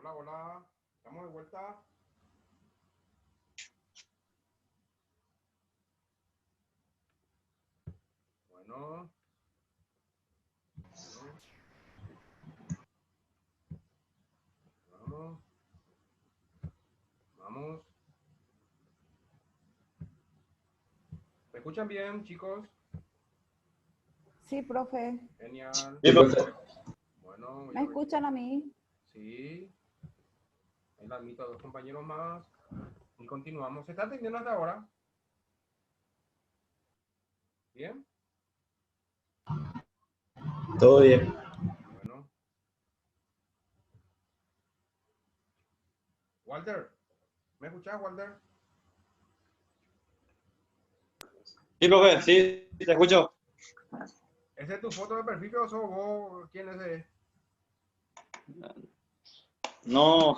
Hola, hola. Estamos de vuelta. Bueno. Vamos. Vamos. ¿Me escuchan bien, chicos? Sí, profe. Genial. Sí, profe. Bueno, ¿Me escuchan a mí? Sí. Ahí la admito a dos compañeros más. Y continuamos. ¿Se está atendiendo hasta ahora? ¿Bien? Todo bien. Bueno. Walter. ¿Me escuchás, Walter? Sí, profe, sí, te escucho. ¿Esa es tu foto de perfil o sos vos? ¿Quién es ese? No.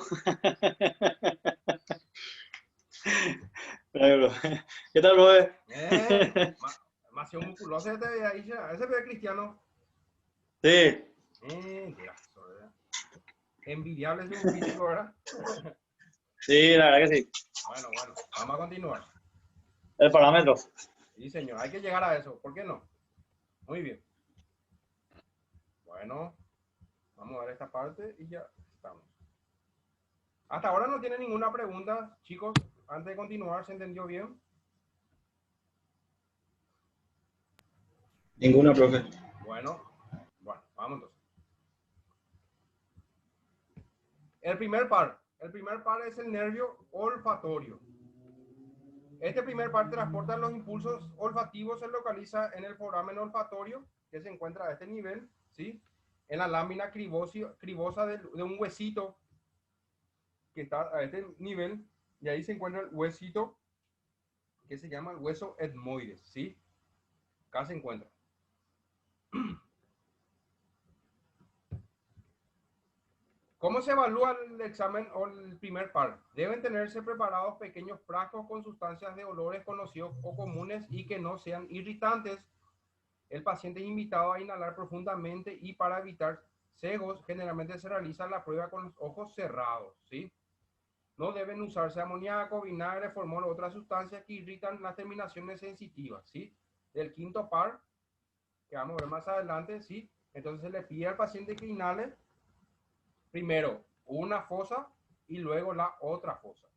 ¿Qué tal, profe? Más musculoso este de ahí ya. Ese es cristiano. Sí. Qué aso, ¿verdad? Envidiable es un físico, ¿verdad? Sí, la verdad que sí. Bueno, vamos a continuar. El parámetro. Sí, señor, hay que llegar a eso. ¿Por qué no? Muy bien. Bueno, vamos a ver esta parte y ya estamos. Hasta ahora no tiene ninguna pregunta, chicos. Antes de continuar, ¿se entendió bien? Ninguna, profe. Bueno, vamos entonces. El primer par es el nervio olfatorio. Este primer par transporta los impulsos olfativos, se localiza en el foramen olfatorio, que se encuentra a este nivel, ¿sí? En la lámina cribosa de un huesito que está a este nivel, y ahí se encuentra el huesito que se llama el hueso etmoides, ¿sí? Acá se encuentra. ¿Cómo se evalúa el examen o el primer par? Deben tenerse preparados pequeños frascos con sustancias de olores conocidos o comunes y que no sean irritantes. El paciente es invitado a inhalar profundamente y para evitar cegos, generalmente se realiza la prueba con los ojos cerrados, ¿sí? No deben usarse amoníaco, vinagre, formol o otras sustancias que irritan las terminaciones sensitivas, ¿sí? Del quinto par, que vamos a ver más adelante, ¿sí? Entonces se le pide al paciente que inhale primero una fosa y luego la otra fosa.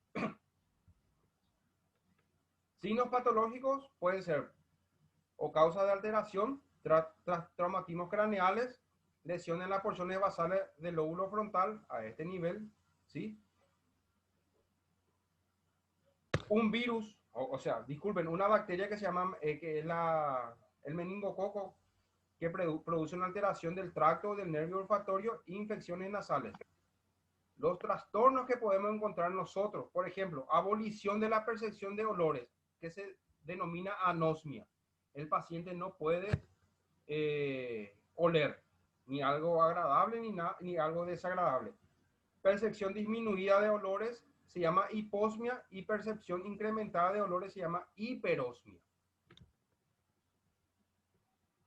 Signos patológicos pueden ser o causa de alteración, traumatismos craneales, lesión en las porciones basales del lóbulo frontal a este nivel, ¿sí? Un virus, disculpen, una bacteria que se llama, que es el meningococo, que produce una alteración del tracto del nervio olfatorio e infecciones nasales. Los trastornos que podemos encontrar nosotros, por ejemplo, abolición de la percepción de olores, que se denomina anosmia. El paciente no puede oler ni algo agradable ni algo desagradable. Percepción disminuida de olores se llama hiposmia y percepción incrementada de olores se llama hiperosmia.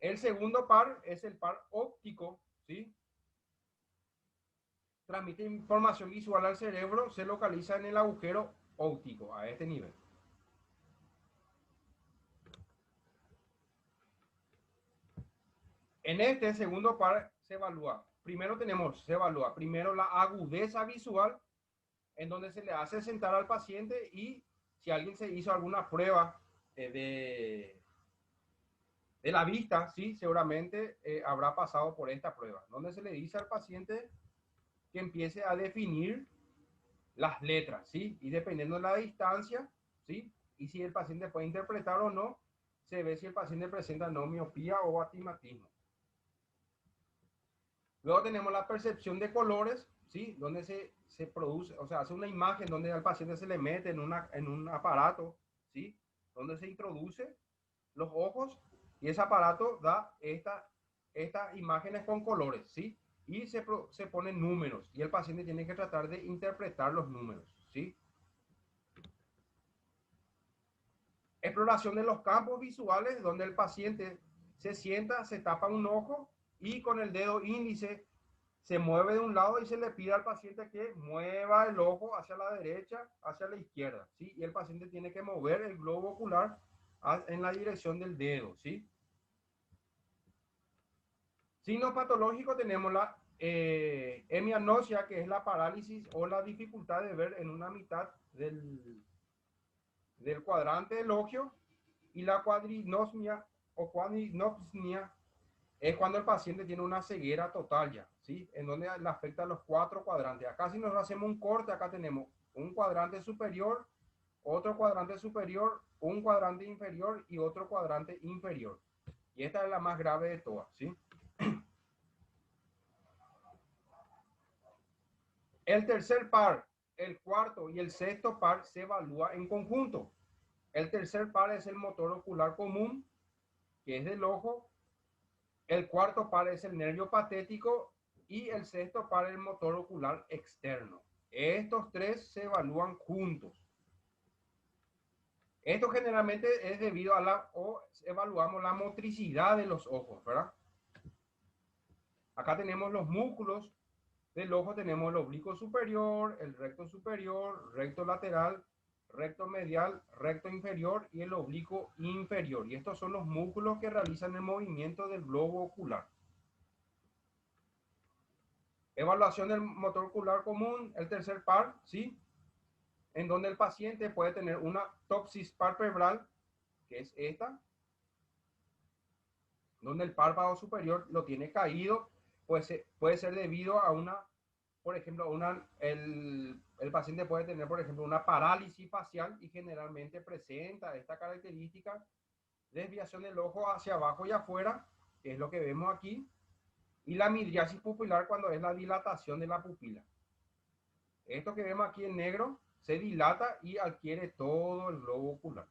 El segundo par es el par óptico, ¿sí? Transmite información visual al cerebro, se localiza en el agujero óptico a este nivel. En este segundo par se evalúa, se evalúa primero la agudeza visual, en donde se le hace sentar al paciente y si alguien se hizo alguna prueba de la vista, sí, seguramente habrá pasado por esta prueba, donde se le dice al paciente que empiece a definir las letras, ¿sí? Y dependiendo de la distancia, ¿sí? Y si el paciente puede interpretar o no, se ve si el paciente presenta no miopía o astigmatismo. Luego tenemos la percepción de colores, ¿sí? Donde se produce, o sea, hace una imagen donde al paciente se le mete en un aparato, ¿sí? Donde se introduce los ojos y ese aparato da estas imágenes con colores, ¿sí? Y se ponen números y el paciente tiene que tratar de interpretar los números, ¿sí? Exploración de los campos visuales, donde el paciente se sienta, se tapa un ojo y con el dedo índice se mueve de un lado y se le pide al paciente que mueva el ojo hacia la derecha, hacia la izquierda, ¿sí? Y el paciente tiene que mover el globo ocular en la dirección del dedo, ¿sí? Signo patológico tenemos la hemianosia, que es la parálisis o la dificultad de ver en una mitad del cuadrante del ojo, y la cuadrinosmia o cuadrinopsia es cuando el paciente tiene una ceguera total ya, ¿sí? En donde le afecta a los 4 cuadrantes. Acá si nos hacemos un corte, acá tenemos un cuadrante superior, otro cuadrante superior, un cuadrante inferior y otro cuadrante inferior. Y esta es la más grave de todas, ¿sí? El tercer par, el cuarto y el sexto par se evalúa en conjunto. El tercer par es el motor ocular común, que es del ojo. El cuarto par es el nervio patético y el sexto par el motor ocular externo. Estos tres se evalúan juntos. Esto generalmente es debido a evaluamos la motricidad de los ojos, ¿verdad? Acá tenemos los músculos del ojo, tenemos el oblicuo superior, el recto lateral, recto medial, recto inferior y el oblicuo inferior. Y estos son los músculos que realizan el movimiento del globo ocular. Evaluación del motor ocular común, el tercer par, ¿sí? En donde el paciente puede tener una ptosis palpebral, que es esta, donde el párpado superior lo tiene caído, pues puede ser debido a una, por ejemplo, el paciente puede tener, por ejemplo, una parálisis facial y generalmente presenta esta característica, desviación del ojo hacia abajo y afuera, que es lo que vemos aquí, y la midriasis pupilar cuando es la dilatación de la pupila. Esto que vemos aquí en negro se dilata y adquiere todo el globo ocular.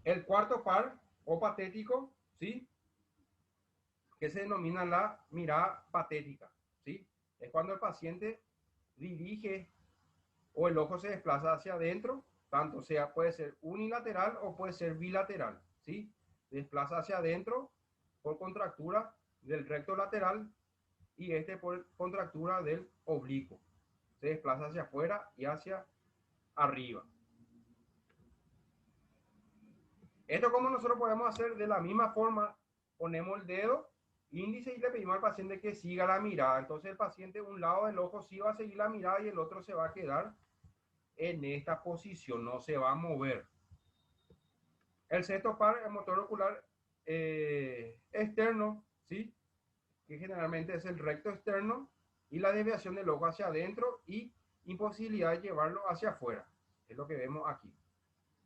El cuarto par o patético, ¿sí? Que se denomina la mirada patética, ¿sí? Es cuando el paciente dirige o el ojo se desplaza hacia adentro, tanto sea, puede ser unilateral o puede ser bilateral, ¿sí? Desplaza hacia adentro por contractura del recto lateral y este por contractura del oblicuo. Se desplaza hacia afuera y hacia arriba. Esto como nosotros podemos hacer de la misma forma, ponemos el dedo índice y le pedimos al paciente que siga la mirada. Entonces el paciente, un lado del ojo sí va a seguir la mirada y el otro se va a quedar en esta posición, no se va a mover. El sexto par, el motor ocular externo, ¿sí? Que generalmente es el recto externo, y la desviación del ojo hacia adentro y imposibilidad de llevarlo hacia afuera. Es lo que vemos aquí.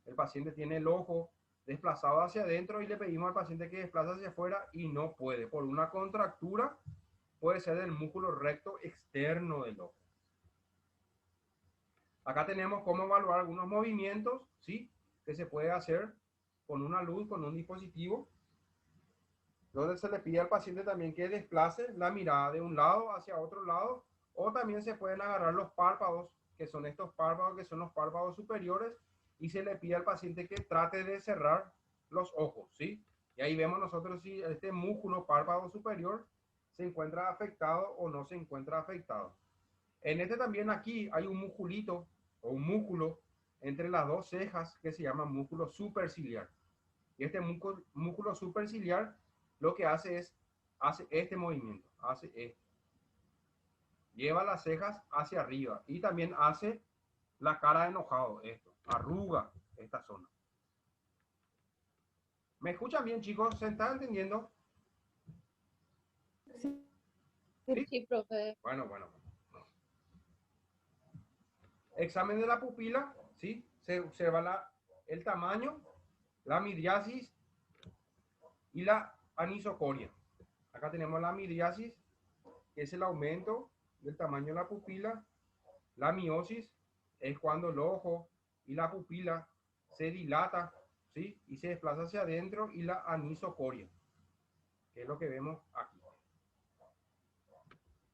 El paciente tiene el ojo desplazado hacia adentro y le pedimos al paciente que desplace hacia afuera y no puede. Por una contractura, puede ser del músculo recto externo del ojo. Acá tenemos cómo evaluar algunos movimientos, ¿sí? Que se puede hacer con una luz, con un dispositivo, donde se le pide al paciente también que desplace la mirada de un lado hacia otro lado, o también se pueden agarrar los párpados, que son estos párpados, que son los párpados superiores, y se le pide al paciente que trate de cerrar los ojos, ¿sí? Y ahí vemos nosotros si este músculo párpado superior se encuentra afectado o no se encuentra afectado. En este también aquí hay un musculito o un músculo entre las dos cejas que se llama músculo superciliar. Y este músculo superciliar lo que hace es, hace este movimiento, hace esto. Lleva las cejas hacia arriba y también hace la cara de enojado, esto, arruga esta zona. ¿Me escuchan bien, chicos? ¿Se están entendiendo? Sí, ¿Sí? Sí, profe. Bueno. Examen de la pupila, ¿sí? Se observa el tamaño, la midriasis y la anisocoria. Acá tenemos la midriasis, que es el aumento del tamaño de la pupila. La miosis es cuando el ojo y la pupila se dilata, ¿sí? Y se desplaza hacia adentro, y la anisocoria, que es lo que vemos aquí.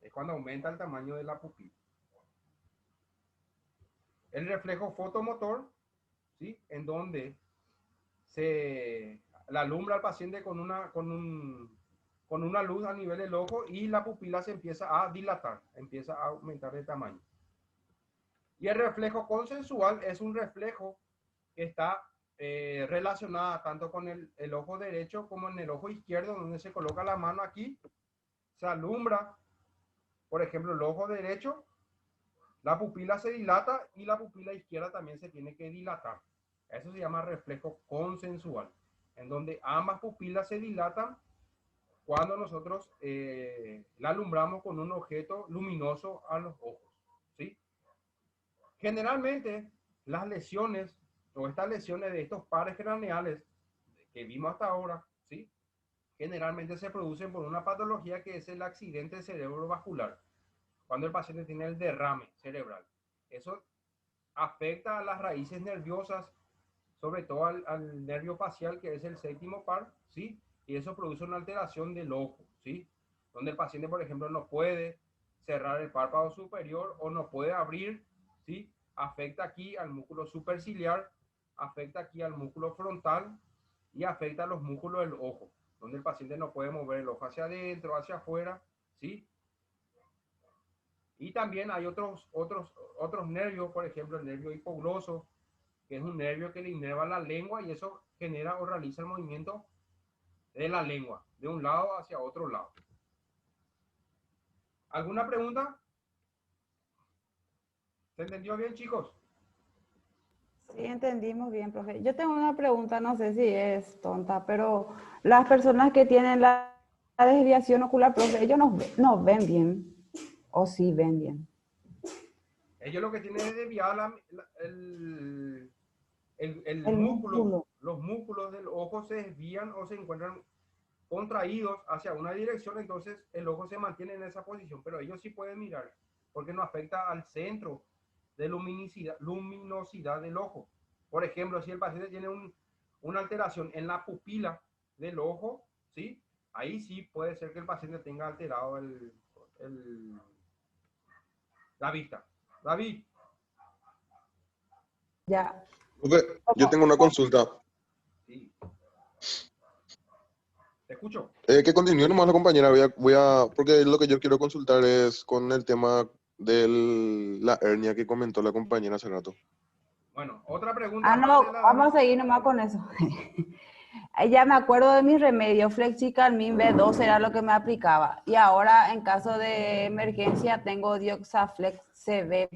Es cuando aumenta el tamaño de la pupila. El reflejo fotomotor, ¿sí? En donde se la alumbra al paciente con con una luz a nivel del ojo y la pupila se empieza a dilatar, empieza a aumentar de tamaño. Y el reflejo consensual es un reflejo que está relacionado tanto con el ojo derecho como en el ojo izquierdo, donde se coloca la mano aquí, se alumbra, por ejemplo, el ojo derecho, la pupila se dilata y la pupila izquierda también se tiene que dilatar. Eso se llama reflejo consensual, en donde ambas pupilas se dilatan cuando nosotros la alumbramos con un objeto luminoso a los ojos, ¿sí? Generalmente, las lesiones o estas lesiones de estos pares craneales que vimos hasta ahora, ¿sí? Generalmente se producen por una patología que es el accidente cerebrovascular, cuando el paciente tiene el derrame cerebral. Eso afecta a las raíces nerviosas, sobre todo al nervio facial, que es el séptimo par, ¿sí? Y eso produce una alteración del ojo, ¿sí? Donde el paciente, por ejemplo, no puede cerrar el párpado superior o no puede abrir, ¿sí? Afecta aquí al músculo superciliar, afecta aquí al músculo frontal y afecta a los músculos del ojo, donde el paciente no puede mover el ojo hacia adentro, hacia afuera, ¿sí? Y también hay otros nervios, por ejemplo, el nervio hipogloso, que es un nervio que le inerva la lengua y eso genera o realiza el movimiento de la lengua, de un lado hacia otro lado. ¿Alguna pregunta? ¿Se entendió bien, chicos? Sí, entendimos bien, profe. Yo tengo una pregunta, no sé si es tonta, pero las personas que tienen la desviación ocular, profe, ellos no ven bien, o sí ven bien. Ellos lo que tienen es desviar el El músculo, músculo. los músculos del ojo se desvían o se encuentran contraídos hacia una dirección, entonces el ojo se mantiene en esa posición, pero ellos sí pueden mirar, porque no afecta al centro de luminosidad del ojo. Por ejemplo, si el paciente tiene una alteración en la pupila del ojo, ¿sí? Ahí sí puede ser que el paciente tenga alterado la vista. David, Ya. Profe, yo tengo una consulta. sí, te escucho. Que continúe nomás la compañera, porque lo que yo quiero consultar es con el tema de la hernia que comentó la compañera hace rato. Bueno, otra pregunta Ah, más de no, vamos a seguir nomás con eso. Ya me acuerdo de mis remedios, Flexicalmin B12 era lo que me aplicaba. Y ahora, en caso de emergencia, tengo Dioxaflex CB+.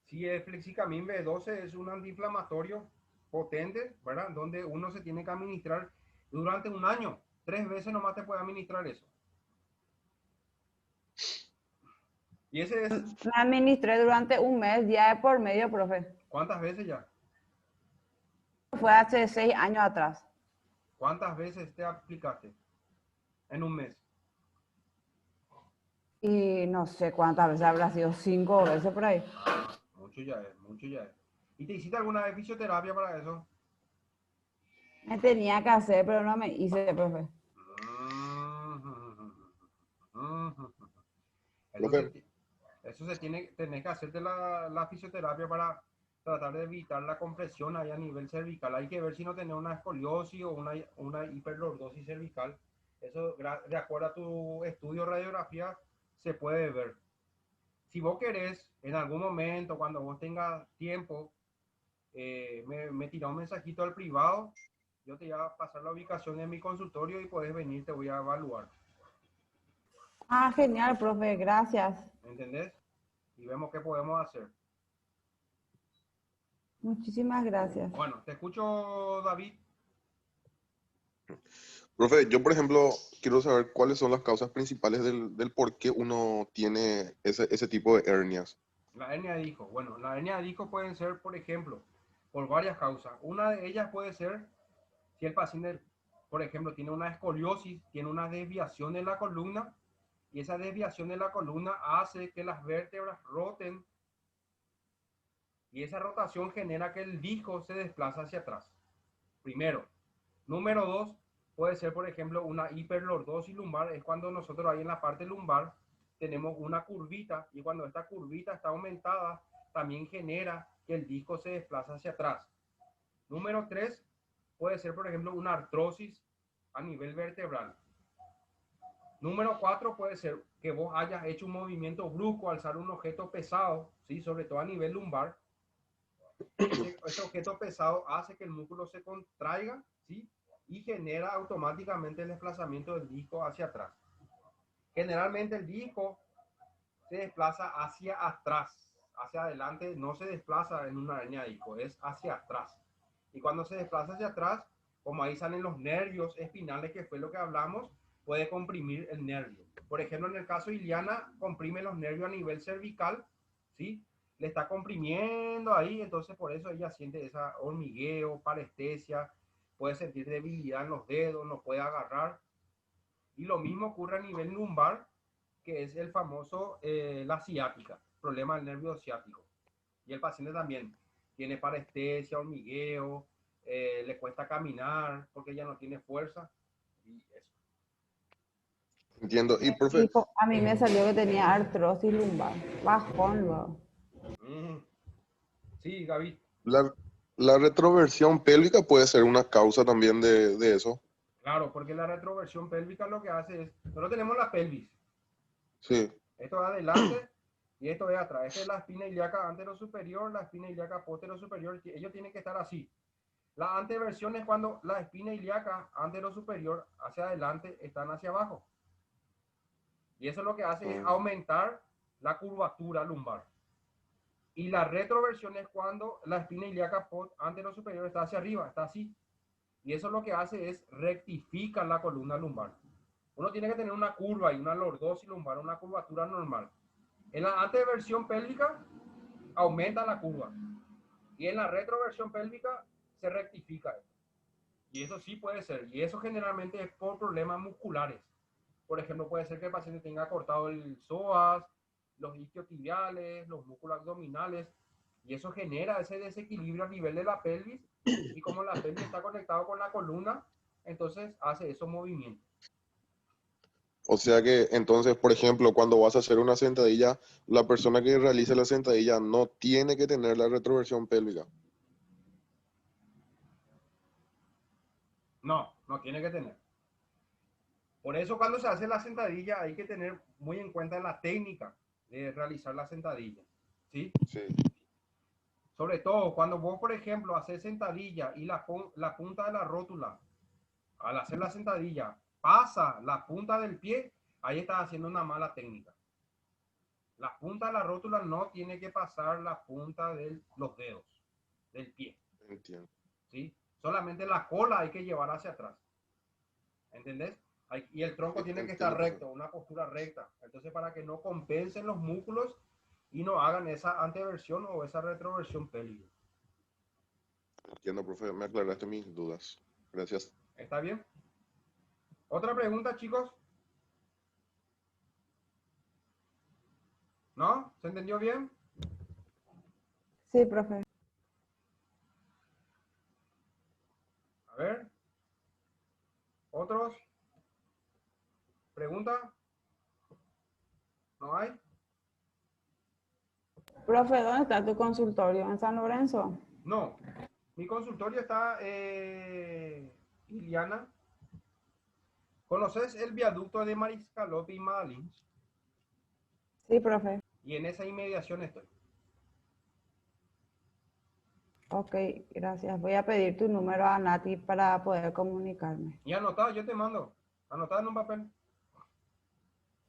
Si el Flexicamin B12 es un antiinflamatorio potente, ¿verdad? Donde uno se tiene que administrar durante un año. 3 veces nomás te puede administrar eso. Y ese es, Me administré durante un mes, día de por medio, profe. ¿cuántas veces ya? Fue hace 6 años atrás. ¿Cuántas veces te aplicaste en un mes? Y no sé cuántas veces, habrá sido 5 veces por ahí. Mucho ya es, mucho ya es. ¿Y te hiciste alguna vez fisioterapia para eso? Me tenía que hacer, pero no me hice, profe. Eso Profe, se, eso se tenés que hacerte la fisioterapia para tratar de evitar la compresión ahí a nivel cervical. Hay que ver si no tenés una escoliosis o una hiperlordosis cervical. Eso, de acuerdo a tu estudio de radiografía, se puede ver. Si vos querés, en algún momento, cuando vos tengas tiempo, me tira un mensajito al privado. Yo te voy a pasar la ubicación de mi consultorio y puedes venir, te voy a evaluar. Ah, genial, profe, gracias. ¿Me entendés? Y vemos qué podemos hacer. Muchísimas gracias. Bueno, te escucho, David. profe, yo por ejemplo quiero saber cuáles son las causas principales del por qué uno tiene ese tipo de hernias. La hernia de disco. Bueno, la hernia de disco pueden ser, por ejemplo, por varias causas. Una de ellas puede ser si el paciente, por ejemplo, tiene una escoliosis, tiene una desviación de la columna, y esa desviación de la columna hace que las vértebras roten, y esa rotación genera que el disco se desplaza hacia atrás. Primero. Número dos, puede ser, por ejemplo, una hiperlordosis lumbar. Es cuando nosotros ahí en la parte lumbar tenemos una curvita, y cuando esta curvita está aumentada, también genera que el disco se desplaza hacia atrás. Número tres, puede ser, por ejemplo, una artrosis a nivel vertebral. Número 4 puede ser que vos hayas hecho un movimiento brusco al alzar un objeto pesado, ¿sí? Sobre todo a nivel lumbar. Ese objeto pesado hace que el músculo se contraiga, ¿sí? Y genera automáticamente el desplazamiento del disco hacia atrás. Generalmente el disco se desplaza hacia atrás, hacia adelante no se desplaza en una hernia de disco, es hacia atrás. Y cuando se desplaza hacia atrás, como ahí salen los nervios espinales, que fue lo que hablamos, puede comprimir el nervio. Por ejemplo, en el caso de Iliana, comprime los nervios a nivel cervical, ¿sí? Le está comprimiendo ahí, entonces por eso ella siente esa hormigueo, parestesia, puede sentir debilidad en los dedos, no puede agarrar. Y lo mismo ocurre a nivel lumbar, que es el famoso, la ciática, problema del nervio ciático. Y el paciente también tiene parestesia, hormigueo, le cuesta caminar porque ya no tiene fuerza. Y eso. Entiendo. Y, Mi profe, hijo, a mí me salió que tenía artrosis lumbar, bajón luego. Sí, Gaby. la retroversión pélvica puede ser una causa también de eso. Claro, porque la retroversión pélvica lo que hace es, nosotros tenemos la pelvis, Sí, esto es adelante y esto es atrás. Esta es la espina ilíaca anterosuperior, la espina ilíaca posterosuperior, ellos tienen que estar así. La anteversión es cuando la espina ilíaca anterosuperior hacia adelante están hacia abajo. Y eso lo que hace es aumentar la curvatura lumbar. Y la retroversión es cuando la espina ilíaca anterosuperior está hacia arriba, está así. Y eso lo que hace es rectificar la columna lumbar. Uno tiene que tener una curva y una lordosis lumbar, una curvatura normal. En la anteversión pélvica aumenta la curva. Y en la retroversión pélvica se rectifica esto. Y eso sí puede ser. Y eso generalmente es por problemas musculares. Por ejemplo, puede ser que el paciente tenga cortado el psoas, los isquiotibiales, los músculos abdominales. Y eso genera ese desequilibrio a nivel de la pelvis. Y como la pelvis está conectada con la columna, entonces hace esos movimientos. O sea que entonces, por ejemplo, cuando vas a hacer una sentadilla, la persona que realiza la sentadilla no tiene que tener la retroversión pélvica. No, no tiene que tener. Por eso cuando se hace la sentadilla hay que tener muy en cuenta la técnica de realizar la sentadilla. ¿Sí? Sí. Sobre todo cuando vos, por ejemplo, haces sentadilla y la punta de la rótula, al hacer la sentadilla, pasa la punta del pie, ahí estás haciendo una mala técnica. La punta de la rótula no tiene que pasar la punta de los dedos del pie. Entiendo. ¿Sí? Solamente la cola hay que llevar hacia atrás. ¿Entendés? Y el tronco tiene que estar recto, una postura recta. Entonces, para que no compensen los músculos y no hagan esa anteversión o esa retroversión pélvica. Entiendo, profe, me aclaraste mis dudas. Gracias. ¿Está bien? ¿Otra pregunta, chicos? ¿No? ¿Se entendió bien? Sí, profe. A ver. ¿Otros? ¿Pregunta? ¿No hay? Profe, ¿dónde está tu consultorio? ¿En San Lorenzo? No. Mi consultorio está, Iliana. ¿Conoces el viaducto de Mariscalope y Madalins? Sí, profe. Y en esa inmediación estoy. Ok, gracias. Voy a pedir tu número a Nati para poder comunicarme. Y anotado, yo te mando. Anotado en un papel.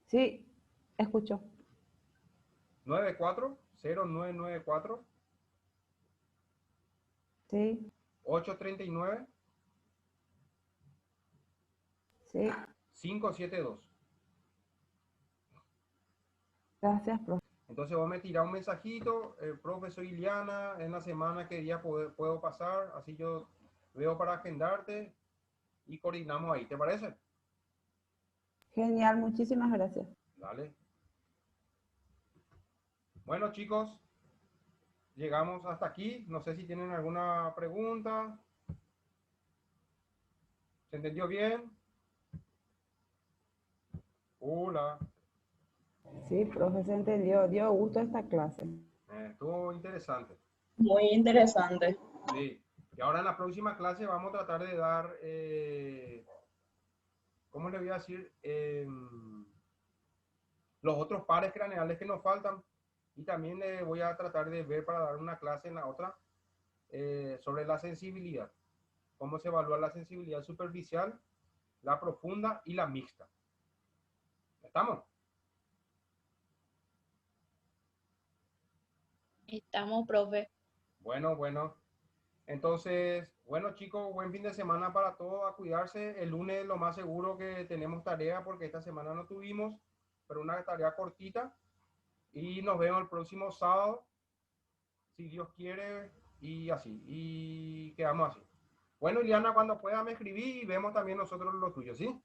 Sí, escucho. 0994 Sí, 839 sí. 572. Gracias, profe. Entonces vos me tirás un mensajito, profe, soy Iliana, en la semana que día puedo pasar, así yo veo para agendarte y coordinamos ahí, ¿te parece? Genial, muchísimas gracias. Dale. Bueno, chicos, llegamos hasta aquí. No sé si tienen alguna pregunta. ¿Se entendió bien? Hola. Sí, profe, se entendió. Dio gusto esta clase. Estuvo interesante. Muy interesante. Sí. Y ahora en la próxima clase vamos a tratar de dar ¿cómo le voy a decir? Los otros pares craneales que nos faltan. Y también voy a tratar de ver para dar una clase en la otra sobre la sensibilidad. Cómo se evalúa la sensibilidad superficial, la profunda y la mixta. ¿Estamos? Estamos, profe. Bueno. Entonces, bueno chicos, buen fin de semana para todos, a cuidarse. El lunes lo más seguro que tenemos tarea porque esta semana no tuvimos, pero una tarea cortita. Y nos vemos el próximo sábado, si Dios quiere, y así. Y quedamos así. Bueno, Iliana, cuando pueda me escribí y vemos también nosotros lo tuyo, ¿sí?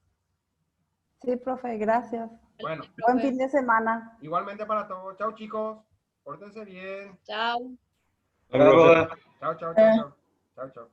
Sí, profe, gracias. Bueno, Buen fin de semana. igualmente para todos. Chao chicos, pórtense bien. Chao. Chao, profe. Chao. Chao.